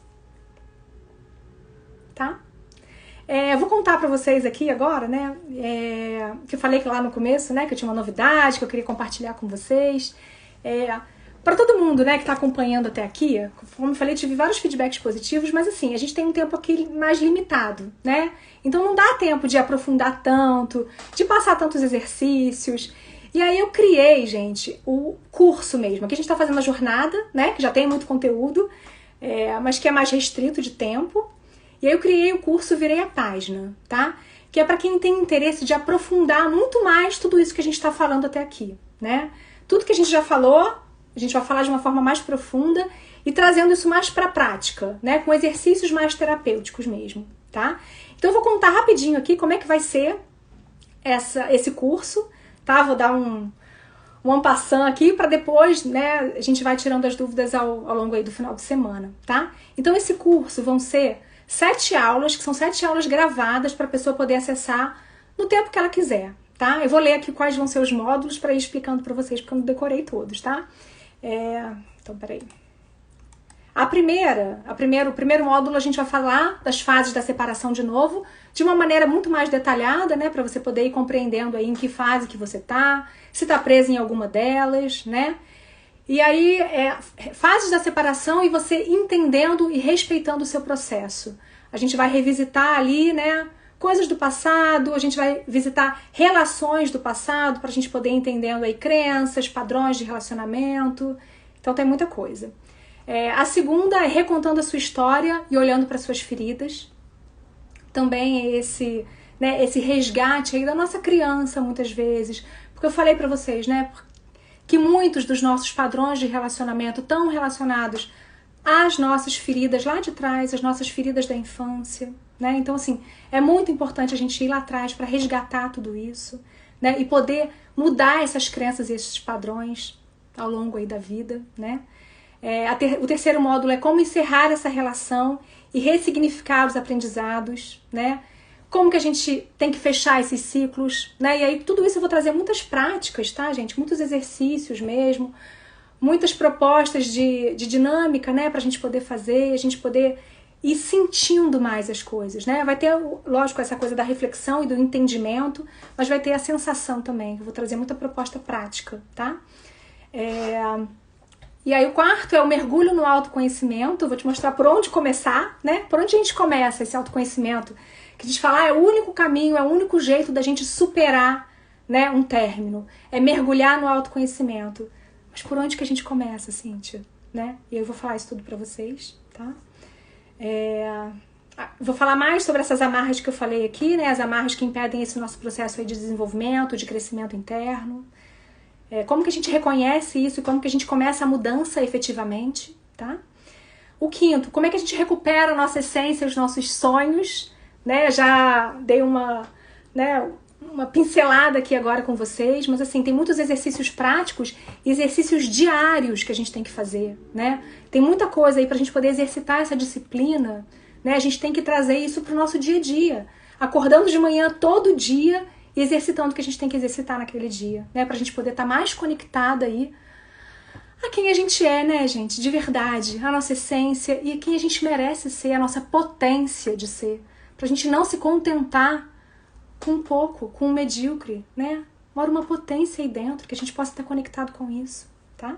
Tá? Eu vou contar pra vocês aqui agora, né, que eu falei que lá no começo, né, que eu tinha uma novidade, que eu queria compartilhar com vocês. Para todo mundo, né, que tá acompanhando até aqui, como eu falei, tive vários feedbacks positivos, mas assim, a gente tem um tempo aqui mais limitado, né? Então não dá tempo de aprofundar tanto, de passar tantos exercícios. E aí eu criei, gente, o curso mesmo. Aqui a gente tá fazendo a jornada, né, que já tem muito conteúdo, mas que é mais restrito de tempo. E aí eu criei o curso Virei a Página, tá? Que é para quem tem interesse de aprofundar muito mais tudo isso que a gente tá falando até aqui, né? Tudo que a gente já falou, a gente vai falar de uma forma mais profunda e trazendo isso mais para a prática, né? Com exercícios mais terapêuticos mesmo, tá? Então eu vou contar rapidinho aqui como é que vai ser esse curso, tá? Vou dar um en passant aqui para depois, né? A gente vai tirando as dúvidas ao longo aí do final de semana, tá? Então esse curso vão ser 7 aulas, que são 7 aulas gravadas para a pessoa poder acessar no tempo que ela quiser, tá? Eu vou ler aqui quais vão ser os módulos para ir explicando para vocês, porque eu não decorei todos, tá? Então, peraí. O primeiro módulo a gente vai falar das fases da separação de novo, de uma maneira muito mais detalhada, né? Para você poder ir compreendendo aí em que fase que você tá, se tá presa em alguma delas, né? E aí, fases da separação e você entendendo e respeitando o seu processo. A gente vai revisitar ali, né? Coisas do passado, a gente vai visitar relações do passado para a gente poder ir entendendo aí crenças, padrões de relacionamento. Então tem muita coisa. A segunda é recontando a sua história e olhando para suas feridas. Também é esse resgate aí da nossa criança muitas vezes. Porque eu falei para vocês, né? Que muitos dos nossos padrões de relacionamento estão relacionados às nossas feridas lá de trás, as nossas feridas da infância, né? Então, assim, é muito importante a gente ir lá atrás para resgatar tudo isso, né? E poder mudar essas crenças e esses padrões ao longo aí da vida, né? O terceiro módulo é como encerrar essa relação e ressignificar os aprendizados, né? Como que a gente tem que fechar esses ciclos, né? E aí tudo isso eu vou trazer muitas práticas, tá, gente? Muitos exercícios mesmo, muitas propostas de dinâmica, né? Pra gente poder fazer, a gente poder ir sentindo mais as coisas, né? Vai ter, lógico, essa coisa da reflexão e do entendimento, mas vai ter a sensação também. Eu vou trazer muita proposta prática, tá? E aí o quarto é o mergulho no autoconhecimento. Eu vou te mostrar por onde começar, né? Por onde a gente começa esse autoconhecimento? Que a gente fala, é o único caminho, é o único jeito da gente superar, né, um término. É mergulhar no autoconhecimento. Mas por onde que a gente começa, Cíntia? Né? E eu vou falar isso tudo pra vocês, tá? Vou falar mais sobre essas amarras que eu falei aqui, né? As amarras que impedem esse nosso processo aí de desenvolvimento, de crescimento interno. Como que a gente reconhece isso e como que a gente começa a mudança efetivamente, tá? O quinto, como é que a gente recupera a nossa essência, os nossos sonhos, né? Já dei uma pincelada aqui agora com vocês, mas assim, tem muitos exercícios práticos e exercícios diários que a gente tem que fazer, né? Tem muita coisa aí pra gente poder exercitar essa disciplina, né? A gente tem que trazer isso pro nosso dia a dia, acordando de manhã todo dia e exercitando o que a gente tem que exercitar naquele dia, né? Pra gente poder estar mais conectada aí a quem a gente é, né, gente? De verdade, a nossa essência e a quem a gente merece ser, a nossa potência de ser. Pra gente não se contentar com um pouco, com um medíocre, né? Mora uma potência aí dentro, que a gente possa estar conectado com isso, tá?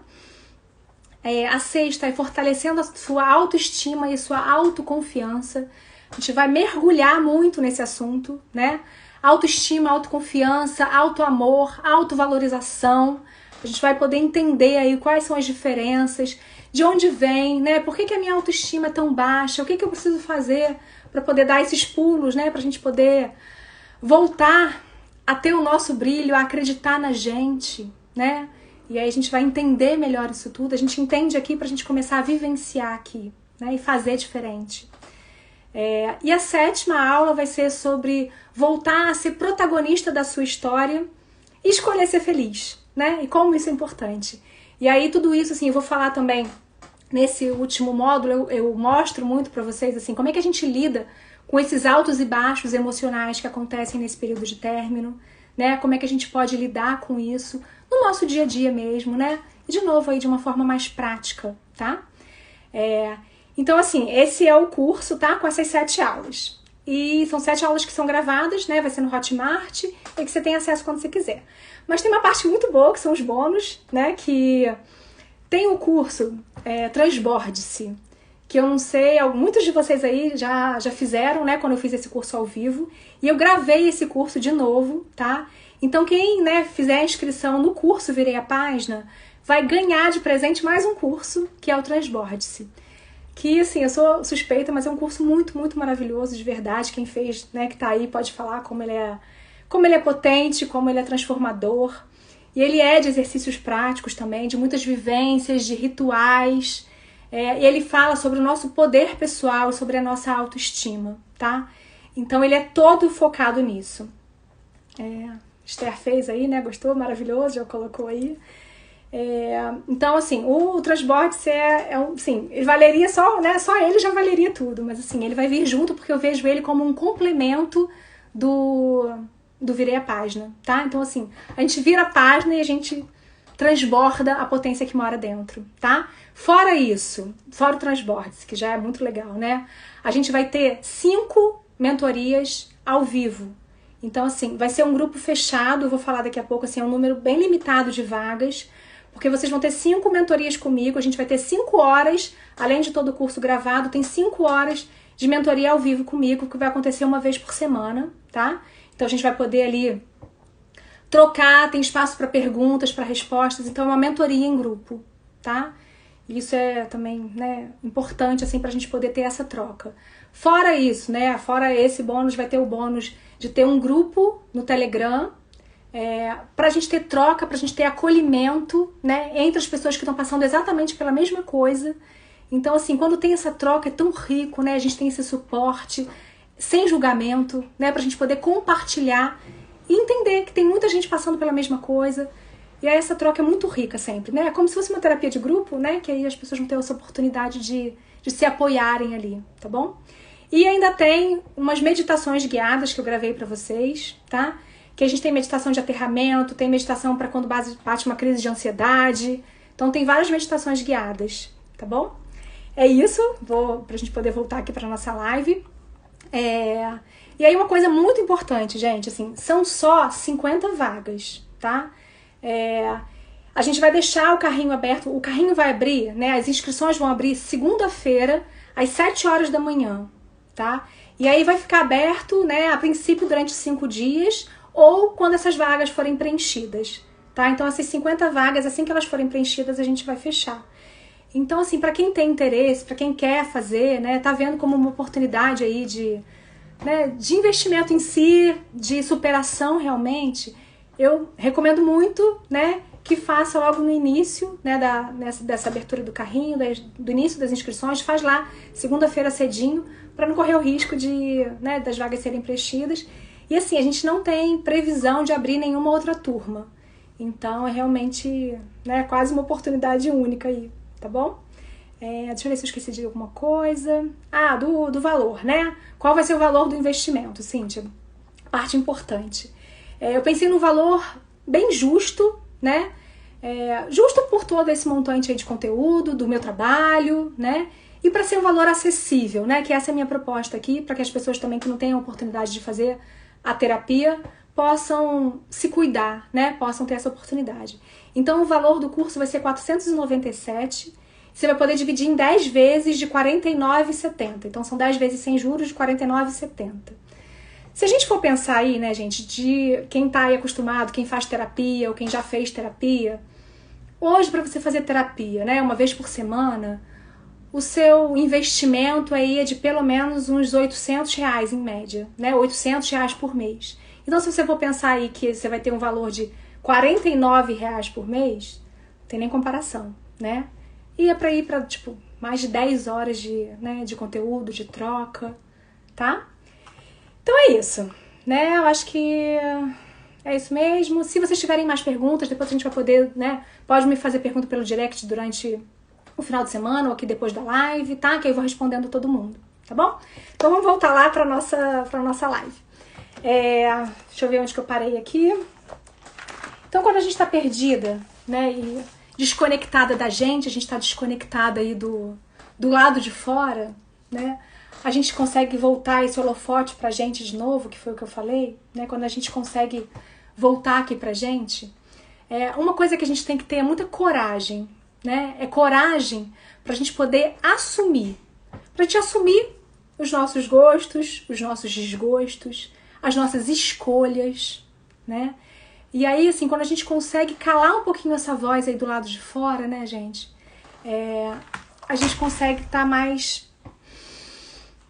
A sexta é fortalecendo a sua autoestima e a sua autoconfiança. A gente vai mergulhar muito nesse assunto, né? Autoestima, autoconfiança, autoamor, autovalorização. A gente vai poder entender aí quais são as diferenças, de onde vem, né? Por que a minha autoestima é tão baixa? O que eu preciso fazer para poder dar esses pulos, né? Pra gente poder voltar a ter o nosso brilho, a acreditar na gente, né? E aí a gente vai entender melhor isso tudo. A gente entende aqui pra gente começar a vivenciar aqui, né? E fazer diferente. E a sétima aula vai ser sobre voltar a ser protagonista da sua história e escolher ser feliz, né? E como isso é importante. E aí tudo isso, assim, eu vou falar também nesse último módulo, eu mostro muito para vocês, assim, como é que a gente lida com esses altos e baixos emocionais que acontecem nesse período de término, né? Como é que a gente pode lidar com isso no nosso dia a dia mesmo, né? E de novo aí de uma forma mais prática, tá? Então, assim, esse é o curso, tá? Com essas 7 aulas. E são 7 aulas que são gravadas, né? Vai ser no Hotmart e que você tem acesso quando você quiser. Mas tem uma parte muito boa, que são os bônus, né? Que tem o curso Transborde-se, que eu não sei, muitos de vocês aí já fizeram, né? Quando eu fiz esse curso ao vivo. E eu gravei esse curso de novo, tá? Então quem, né, fizer a inscrição no curso Virei a Página vai ganhar de presente mais um curso, que é o Transborde-se. Que, assim, eu sou suspeita, mas é um curso muito, muito maravilhoso, de verdade. Quem fez, né, que tá aí, pode falar como ele é potente, como ele é transformador. E ele é de exercícios práticos também, de muitas vivências, de rituais. E ele fala sobre o nosso poder pessoal, sobre a nossa autoestima, tá? Então ele é todo focado nisso. Esther fez aí, né? Gostou? Maravilhoso, já colocou aí. Então, assim, o Transborde-se assim, ele valeria só, né? Só ele já valeria tudo, mas assim, ele vai vir junto porque eu vejo ele como um complemento do Virei a Página, tá? Então, assim, a gente vira a página e a gente transborda a potência que mora dentro, tá? Fora isso, fora o Transborde-se, que já é muito legal, né? A gente vai ter 5 mentorias ao vivo. Então, assim, vai ser um grupo fechado, eu vou falar daqui a pouco, assim, é um número bem limitado de vagas, porque vocês vão ter 5 mentorias comigo, a gente vai ter 5 horas, além de todo o curso gravado, tem 5 horas de mentoria ao vivo comigo, que vai acontecer uma vez por semana, tá? Então a gente vai poder ali trocar, tem espaço para perguntas, para respostas, então é uma mentoria em grupo, tá? Isso é também, né, importante, assim, pra gente poder ter essa troca. Fora isso, né, fora esse bônus, vai ter o bônus de ter um grupo no Telegram, pra gente ter troca, pra gente ter acolhimento, né, entre as pessoas que estão passando exatamente pela mesma coisa. Então, assim, quando tem essa troca é tão rico, né, a gente tem esse suporte, sem julgamento, né, pra gente poder compartilhar e entender que tem muita gente passando pela mesma coisa. E aí essa troca é muito rica sempre, né? É como se fosse uma terapia de grupo, né? Que aí as pessoas vão ter essa oportunidade de se apoiarem ali, tá bom? E ainda tem umas meditações guiadas que eu gravei pra vocês, tá? Que a gente tem meditação de aterramento, tem meditação pra quando bate uma crise de ansiedade. Então tem várias meditações guiadas, tá bom? É isso, pra gente poder voltar aqui pra nossa live. E aí uma coisa muito importante, gente, assim, são só 50 vagas, tá? A gente vai deixar o carrinho aberto, o carrinho vai abrir, né? As inscrições vão abrir segunda-feira, às 7 horas da manhã, tá? E aí vai ficar aberto, né, a princípio durante 5 dias, ou quando essas vagas forem preenchidas, tá? Então essas 50 vagas, assim que elas forem preenchidas, a gente vai fechar. Então, assim, pra quem tem interesse, pra quem quer fazer, né, tá vendo como uma oportunidade aí de investimento em si, de superação realmente, eu recomendo muito, né, que faça logo no início, né, dessa abertura do carrinho, do início das inscrições, faz lá segunda-feira cedinho, para não correr o risco né, das vagas serem preenchidas. E assim, a gente não tem previsão de abrir nenhuma outra turma. Então é realmente, né, quase uma oportunidade única aí, tá bom? Deixa eu ver se eu esqueci de alguma coisa. Do valor, né? Qual vai ser o valor do investimento, Cíntia? Parte importante. Eu pensei num valor bem justo, né? Justo por todo esse montante aí de conteúdo, do meu trabalho, né? E para ser um valor acessível, né? Que essa é a minha proposta aqui, para que as pessoas também que não tenham oportunidade de fazer a terapia possam se cuidar, né? Possam ter essa oportunidade. Então o valor do curso vai ser R$ 497. Você vai poder dividir em 10 vezes de R$ 49,70. Então são 10 vezes sem juros de R$ 49,70. Se a gente for pensar aí, né, gente, de quem tá aí acostumado, quem faz terapia ou quem já fez terapia, hoje para você fazer terapia, né, uma vez por semana, o seu investimento aí é de pelo menos uns R$ 800 em média, né, R$ 800 por mês. Então se você for pensar aí que você vai ter um valor de R$ 49 por mês, não tem nem comparação, né? E é pra ir pra, tipo, mais de 10 horas de conteúdo, de troca, tá? Então é isso, né? Eu acho que É isso mesmo. Se vocês tiverem mais perguntas, depois a gente vai poder, né? Pode me fazer pergunta pelo direct durante o final de semana ou aqui depois da live, tá? Que eu vou respondendo todo mundo, tá bom? Então vamos voltar lá pra nossa live. Deixa eu ver onde que eu parei aqui. Então quando a gente tá perdida, né? E desconectada da gente, a gente tá desconectada aí do lado de fora, né? A gente consegue voltar esse holofote pra gente de novo, que foi o que eu falei, né? Quando a gente consegue voltar aqui pra gente, uma coisa que a gente tem que ter é muita coragem, né? É coragem pra gente poder assumir, pra gente assumir os nossos gostos, os nossos desgostos, as nossas escolhas, né? E aí, assim, quando a gente consegue calar um pouquinho essa voz aí do lado de fora, né, gente? A gente consegue estar mais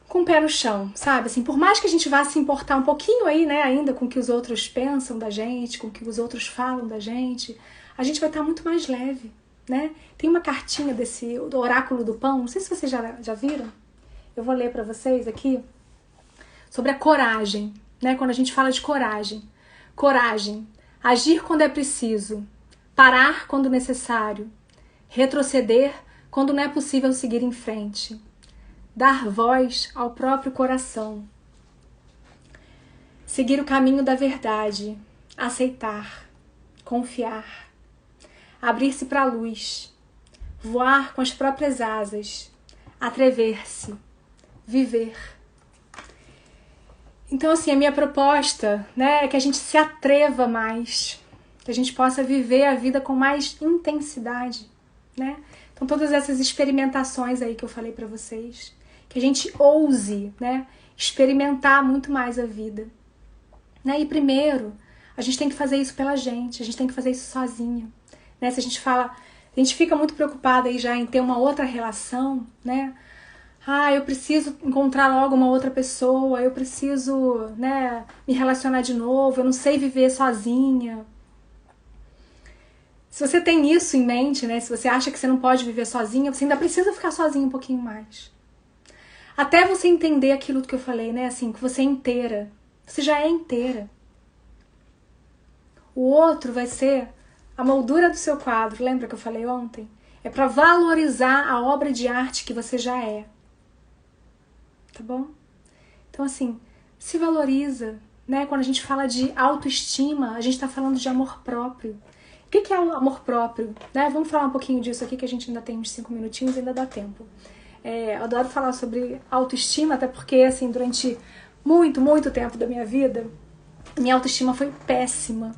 com o pé no chão, sabe? Assim, por mais que a gente vá se importar um pouquinho aí, né, ainda com o que os outros pensam da gente, com o que os outros falam da gente, a gente vai estar muito mais leve, né? Tem uma cartinha do Oráculo do Pão, não sei se vocês já viram, eu vou ler para vocês aqui, sobre a coragem, né? Quando a gente fala de coragem. Coragem, agir quando é preciso, parar quando necessário, retroceder quando não é possível seguir em frente, dar voz ao próprio coração, seguir o caminho da verdade, aceitar, confiar, abrir-se para a luz, voar com as próprias asas, atrever-se, viver. Então, assim, a minha proposta, né, é que a gente se atreva mais, que a gente possa viver a vida com mais intensidade, né? Então, todas essas experimentações aí que eu falei pra vocês, que a gente ouse, né, experimentar muito mais a vida, né? E primeiro, a gente tem que fazer isso pela gente, a gente tem que fazer isso sozinho, né? Se a gente fala, a gente fica muito preocupada aí já em ter uma outra relação, né? Eu preciso encontrar logo uma outra pessoa, eu preciso, né, me relacionar de novo, eu não sei viver sozinha. Se você tem isso em mente, né, se você acha que você não pode viver sozinha, você ainda precisa ficar sozinha um pouquinho mais. Até você entender aquilo que eu falei, né, assim, que você é inteira. Você já é inteira. O outro vai ser a moldura do seu quadro, lembra que eu falei ontem? É para valorizar a obra de arte que você já é. Tá bom? Então, assim, se valoriza, né? Quando a gente fala de autoestima, a gente tá falando de amor próprio. O que é o amor próprio? Né? Vamos falar um pouquinho disso aqui, que a gente ainda tem uns 5 minutinhos e ainda dá tempo. Eu adoro falar sobre autoestima, até porque, assim, durante muito tempo da minha vida, minha autoestima foi péssima,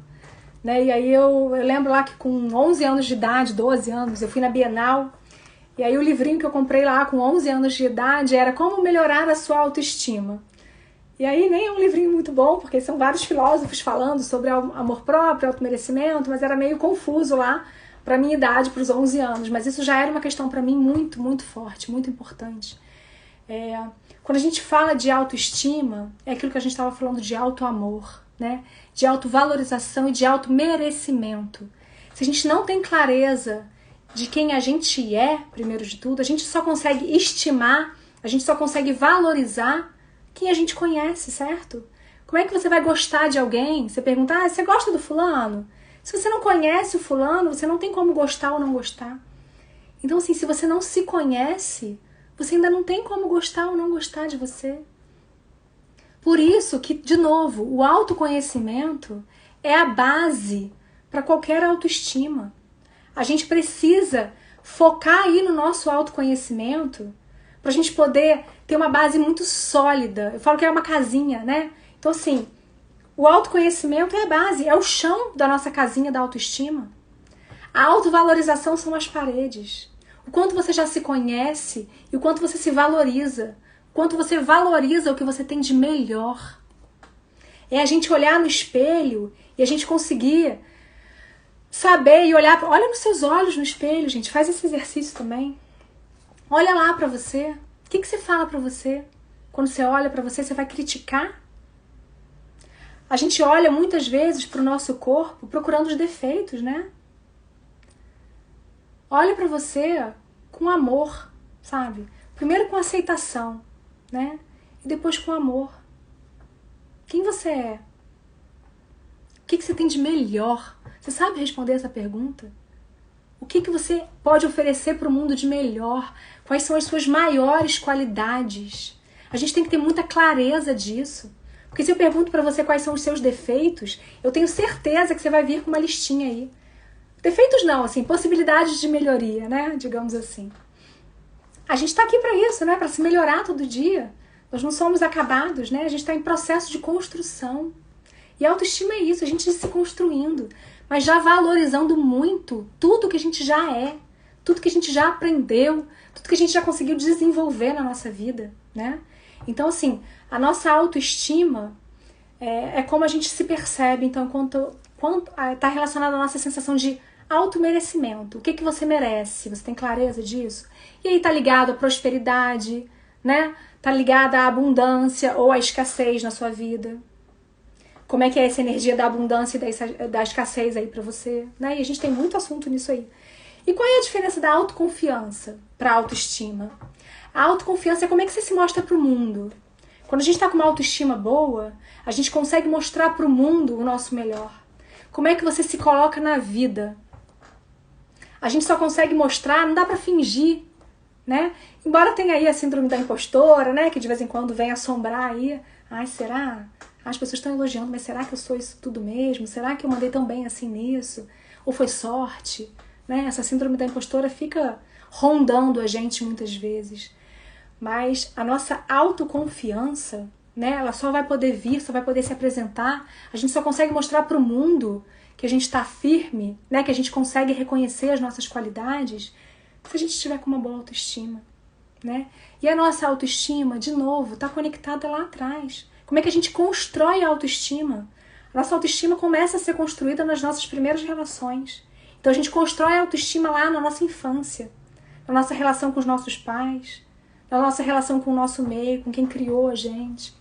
né? E aí eu lembro lá que com 11 anos de idade, 12 anos, eu fui na Bienal. E aí o livrinho que eu comprei lá com 11 anos de idade era Como Melhorar a Sua Autoestima. E aí nem é um livrinho muito bom, porque são vários filósofos falando sobre amor próprio, automerecimento, mas era meio confuso lá para minha idade, para os 11 anos. Mas isso já era uma questão para mim muito forte, muito importante. Quando a gente fala de autoestima, é aquilo que a gente estava falando de autoamor, né? De autovalorização e de automerecimento. Se a gente não tem clareza de quem a gente é, primeiro de tudo, a gente só consegue estimar, a gente só consegue valorizar quem a gente conhece, certo? Como é que você vai gostar de alguém? Você pergunta, você gosta do fulano? Se você não conhece o fulano, você não tem como gostar ou não gostar. Então, assim, se você não se conhece, você ainda não tem como gostar ou não gostar de você. Por isso que, de novo, o autoconhecimento é a base para qualquer autoestima. A gente precisa focar aí no nosso autoconhecimento pra gente poder ter uma base muito sólida. Eu falo que é uma casinha, né? Então, assim, o autoconhecimento é a base, é o chão da nossa casinha da autoestima. A autovalorização são as paredes. O quanto você já se conhece e o quanto você se valoriza. O quanto você valoriza o que você tem de melhor. É a gente olhar no espelho e a gente conseguir saber e olhar, olha nos seus olhos no espelho, gente, faz esse exercício também. Olha lá pra você. O que você fala pra você? Quando você olha pra você, você vai criticar? A gente olha muitas vezes pro nosso corpo procurando os defeitos, né? Olha pra você com amor, sabe? Primeiro com aceitação, né? E depois com amor. Quem você é? que você tem de melhor? Você sabe responder essa pergunta? O que você pode oferecer para o mundo de melhor? Quais são as suas maiores qualidades? A gente tem que ter muita clareza disso. Porque se eu pergunto para você quais são os seus defeitos, eu tenho certeza que você vai vir com uma listinha aí. Defeitos não, assim, possibilidades de melhoria, né? Digamos assim. A gente está aqui para isso, né? Para se melhorar todo dia. Nós não somos acabados, né? A gente está em processo de construção. E a autoestima é isso, a gente se construindo, mas já valorizando muito tudo que a gente já é, tudo que a gente já aprendeu, tudo que a gente já conseguiu desenvolver na nossa vida, né? Então, assim, a nossa autoestima é como a gente se percebe, então, quanto está relacionado à nossa sensação de automerecimento. O que você merece? Você tem clareza disso? E aí tá ligado à prosperidade, né? Tá ligado à abundância ou à escassez na sua vida. Como é que é essa energia da abundância e da escassez aí pra você, né? E a gente tem muito assunto nisso aí. E qual é a diferença da autoconfiança pra autoestima? A autoconfiança é como é que você se mostra pro mundo. Quando a gente tá com uma autoestima boa, a gente consegue mostrar pro mundo o nosso melhor. Como é que você se coloca na vida? A gente só consegue mostrar, não dá pra fingir, né? Embora tenha aí a síndrome da impostora, né? Que de vez em quando vem assombrar aí. Ai, será? As pessoas estão elogiando, mas será que eu sou isso tudo mesmo? Será que eu mandei tão bem assim nisso? Ou foi sorte? Né? Essa síndrome da impostora fica rondando a gente muitas vezes. Mas a nossa autoconfiança, né? Ela só vai poder vir, só vai poder se apresentar. A gente só consegue mostrar para o mundo que a gente está firme, né? Que a gente consegue reconhecer as nossas qualidades se a gente estiver com uma boa autoestima, né? E a nossa autoestima, de novo, está conectada lá atrás. Como é que a gente constrói a autoestima? A nossa autoestima começa a ser construída nas nossas primeiras relações. Então a gente constrói a autoestima lá na nossa infância, na nossa relação com os nossos pais, na nossa relação com o nosso meio, com quem criou a gente.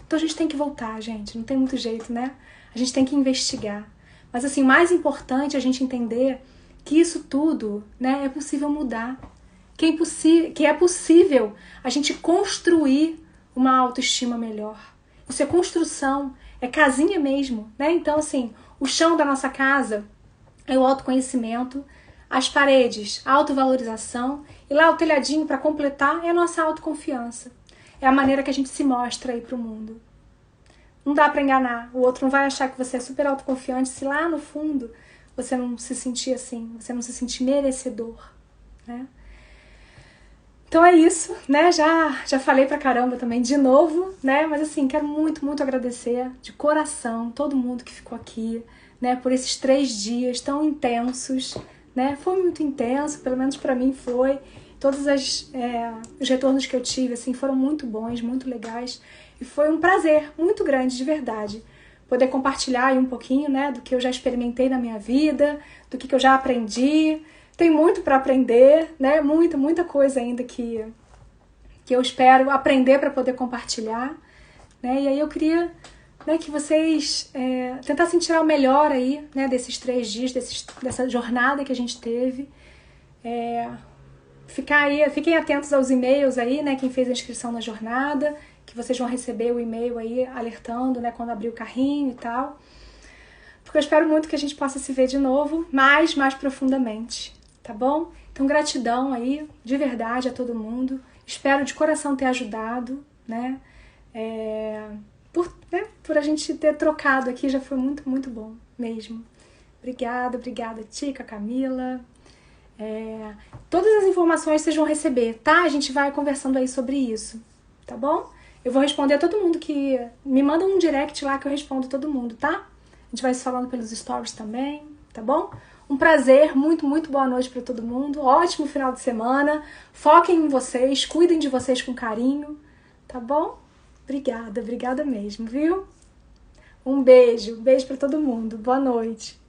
Então a gente tem que voltar, gente, não tem muito jeito, né? A gente tem que investigar. Mas assim, mais importante é a gente entender que isso tudo, né, é possível mudar. Que é possível a gente construir uma autoestima melhor. Isso é construção, é casinha mesmo, né? Então, assim, o chão da nossa casa é o autoconhecimento, as paredes, a autovalorização, e lá o telhadinho, para completar, é a nossa autoconfiança. É a maneira que a gente se mostra aí pro mundo. Não dá para enganar. O outro não vai achar que você é super autoconfiante se lá no fundo você não se sentir assim, você não se sentir merecedor, né? Então é isso, né? Já falei pra caramba também de novo, né? Mas assim, quero muito, muito agradecer de coração todo mundo que ficou aqui, né? Por esses 3 dias tão intensos, né? Foi muito intenso, pelo menos pra mim foi. Todos os retornos que eu tive, assim, foram muito bons, muito legais. E foi um prazer muito grande, de verdade, poder compartilhar aí um pouquinho, né? Do que eu já experimentei na minha vida, do que eu já aprendi. Tem muito para aprender, né? Muita coisa ainda que eu espero aprender para poder compartilhar, né? E aí eu queria, né, que vocês tentassem tirar o melhor aí, né, desses 3 dias, dessa jornada que a gente teve. Fiquem atentos aos e-mails aí, né? Quem fez a inscrição na jornada, que vocês vão receber o e-mail aí alertando, né, quando abrir o carrinho e tal. Porque eu espero muito que a gente possa se ver de novo, mais profundamente. Tá bom? Então, gratidão aí, de verdade, a todo mundo. Espero de coração ter ajudado, né? Por a gente ter trocado aqui, já foi muito, muito bom mesmo. Obrigada, Tica, Camila. Todas as informações vocês vão receber, tá? A gente vai conversando aí sobre isso, tá bom? Eu vou responder a todo mundo que... Me manda um direct lá que eu respondo todo mundo, tá? A gente vai se falando pelos stories também, tá bom? Um prazer, muito, muito boa noite para todo mundo. Ótimo final de semana. Foquem em vocês, cuidem de vocês com carinho, tá bom? Obrigada mesmo, viu? Um beijo para todo mundo. Boa noite.